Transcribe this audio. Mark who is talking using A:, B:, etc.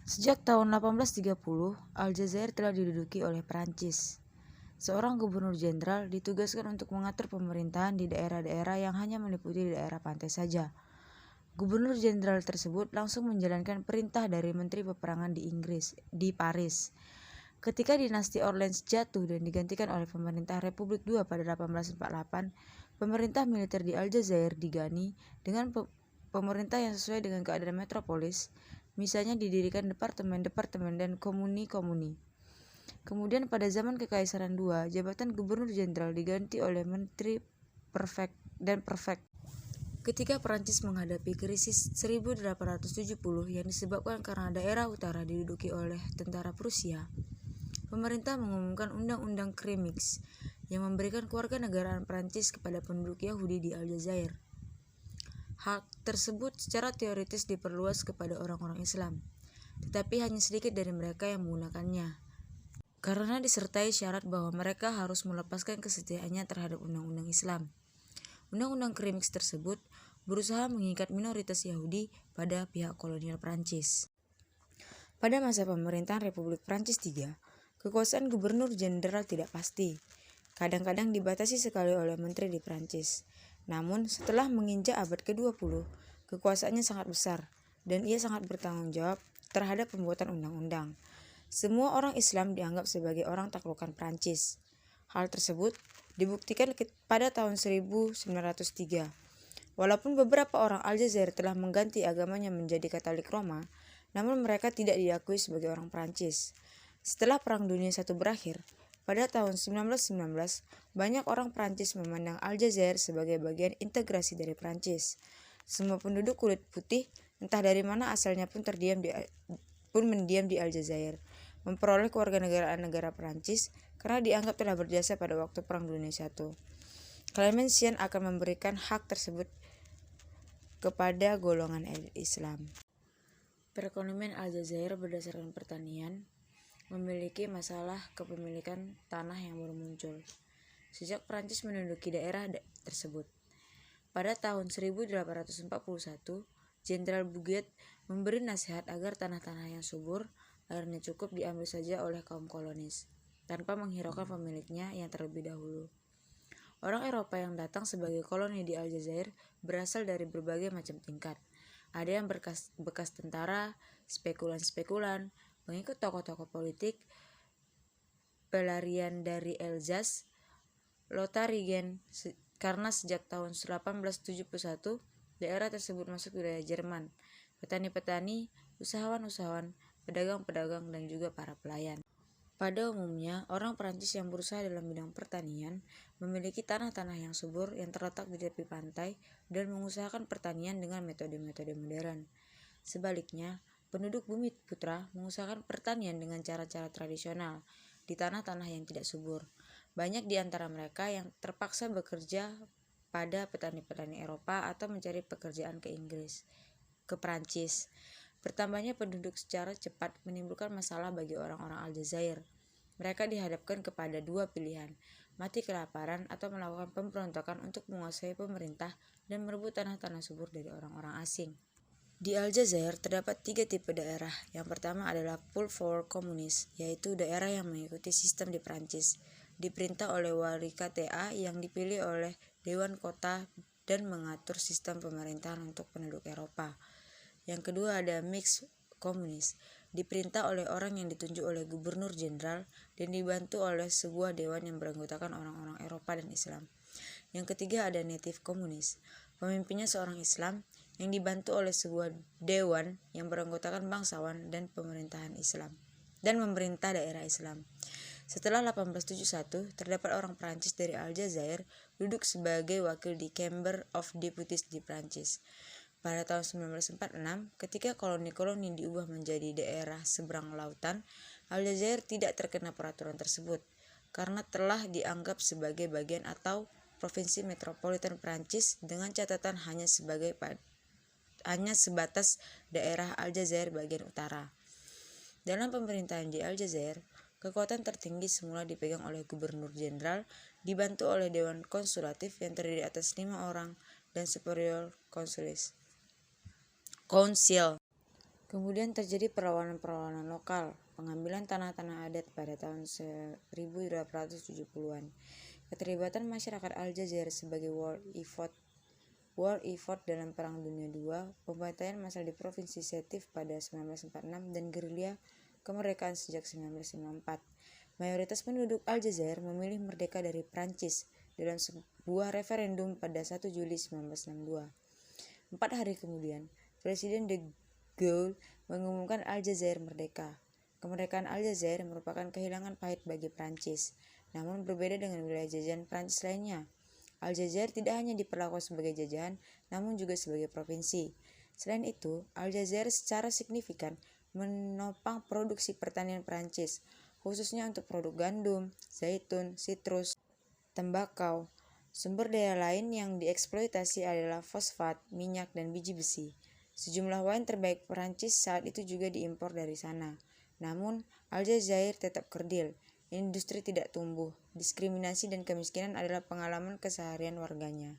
A: Sejak tahun 1830, Aljazair telah diduduki oleh Perancis. Seorang gubernur jenderal ditugaskan untuk mengatur pemerintahan di daerah-daerah yang hanya meliputi daerah pantai saja. Gubernur jenderal tersebut langsung menjalankan perintah dari Menteri Peperangan di Inggris, di Paris. Ketika dinasti Orleans jatuh dan digantikan oleh pemerintah Republik II pada 1848, pemerintah militer di Aljazair diganti dengan pemerintah yang sesuai dengan keadaan metropolis, misalnya didirikan departemen-departemen dan komuni-komuni. Kemudian pada zaman Kekaisaran II, jabatan gubernur jenderal diganti oleh menteri prefek dan prefek. Ketika Perancis menghadapi krisis 1870 yang disebabkan karena daerah utara diduduki oleh tentara Prusia, pemerintah mengumumkan Undang-Undang Kremix yang memberikan kewarganegaraan Perancis kepada penduduk Yahudi di Aljazair. Hak tersebut secara teoritis diperluas kepada orang-orang Islam, tetapi hanya sedikit dari mereka yang menggunakannya, karena disertai syarat bahwa mereka harus melepaskan kesetiaannya terhadap undang-undang Islam. Undang-undang Kremix tersebut berusaha mengikat minoritas Yahudi pada pihak kolonial Prancis. Pada masa pemerintahan Republik Prancis III, kekuasaan gubernur jenderal tidak pasti. Kadang-kadang dibatasi sekali oleh menteri di Prancis. Namun, setelah menginjak abad ke-20, kekuasaannya sangat besar dan ia sangat bertanggung jawab terhadap pembuatan undang-undang. Semua orang Islam dianggap sebagai orang taklukan Prancis. Hal tersebut dibuktikan pada tahun 1903. Walaupun beberapa orang Aljazair telah mengganti agamanya menjadi Katolik Roma, namun mereka tidak diakui sebagai orang Prancis. Setelah Perang Dunia I berakhir, pada tahun 1919, banyak orang Prancis memandang Aljazair sebagai bagian integrasi dari Prancis. Semua penduduk kulit putih, entah dari mana asalnya pun mendiam di Aljazair, memperoleh kewarganegaraan negara Prancis karena dianggap telah berjasa pada waktu Perang Dunia I. Clemenceau akan memberikan hak tersebut kepada golongan elit Islam. Perekonomian Aljazair berdasarkan pertanian memiliki masalah kepemilikan tanah yang baru muncul sejak Prancis menduduki daerah tersebut. Pada tahun 1841, Jenderal Buget memberi nasihat agar tanah-tanah yang subur airnya cukup diambil saja oleh kaum kolonis, tanpa menghiraukan pemiliknya yang terlebih dahulu. Orang Eropa yang datang sebagai koloni di Aljazair berasal dari berbagai macam tingkat. Ada yang bekas tentara, spekulan-spekulan, pengikut tokoh-tokoh politik, pelarian dari Elzas, Lotharingen, karena sejak tahun 1871 daerah tersebut masuk wilayah Jerman, petani-petani, usahawan-usahawan, pedagang-pedagang, dan juga para pelayan. Pada umumnya, orang Perancis yang berusaha dalam bidang pertanian memiliki tanah-tanah yang subur yang terletak di tepi pantai dan mengusahakan pertanian dengan metode-metode modern. Sebaliknya, penduduk Bumi Putra mengusahakan pertanian dengan cara-cara tradisional di tanah-tanah yang tidak subur. Banyak di antara mereka yang terpaksa bekerja pada petani-petani Eropa atau mencari pekerjaan ke Prancis. Bertambahnya penduduk secara cepat menimbulkan masalah bagi orang-orang Aljazair. Mereka dihadapkan kepada dua pilihan, mati kelaparan atau melakukan pemberontakan untuk menguasai pemerintah dan merebut tanah-tanah subur dari orang-orang asing. Di Aljazair terdapat 3 tipe daerah. Yang pertama adalah Pull-for komunis, yaitu daerah yang mengikuti sistem di Prancis, diperintah oleh wali KTA yang dipilih oleh Dewan Kota dan mengatur sistem pemerintahan untuk penduduk Eropa. Yang kedua ada Mixed komunis, diperintah oleh orang yang ditunjuk oleh gubernur jenderal dan dibantu oleh sebuah dewan yang beranggotakan orang-orang Eropa dan Islam. Yang ketiga ada Native komunis, pemimpinnya seorang Islam yang dibantu oleh sebuah dewan yang beranggotakan bangsawan dan pemerintahan Islam dan memerintah daerah Islam. Setelah 1871, terdapat orang Prancis dari Aljazair duduk sebagai wakil di Chamber of Deputies di Prancis. Pada tahun 1946, ketika koloni-koloni diubah menjadi daerah seberang lautan, Aljazair tidak terkena peraturan tersebut karena telah dianggap sebagai bagian atau provinsi metropolitan Prancis dengan catatan hanya sebatas daerah Aljazair bagian utara. Dalam pemerintahan di Aljazair, kekuatan tertinggi semula dipegang oleh gubernur jenderal dibantu oleh dewan konsulatif yang terdiri atas 5 orang dan superior council. Kemudian terjadi perlawanan-perlawanan lokal, pengambilan tanah-tanah adat pada tahun 1870-an, keterlibatan masyarakat Aljazair sebagai war effort dalam Perang Dunia II, pembantaian massal di Provinsi Sétif pada 1946, dan gerilya kemerdekaan sejak 1954. Mayoritas penduduk Aljazair memilih merdeka dari Prancis dalam sebuah referendum pada 1 Juli 1962. 4 hari kemudian, Presiden de Gaulle mengumumkan Aljazair merdeka. Kemerdekaan Aljazair merupakan kehilangan pahit bagi Prancis, namun berbeda dengan wilayah jajahan Prancis lainnya. Aljazair tidak hanya diperlakukan sebagai jajahan, namun juga sebagai provinsi. Selain itu, Aljazair secara signifikan menopang produksi pertanian Prancis, khususnya untuk produk gandum, zaitun, sitrus, tembakau. Sumber daya lain yang dieksploitasi adalah fosfat, minyak, dan biji besi. Sejumlah wine terbaik Prancis saat itu juga diimpor dari sana. Namun, Aljazair tetap kerdil. Industri tidak tumbuh. Diskriminasi dan kemiskinan adalah pengalaman keseharian warganya.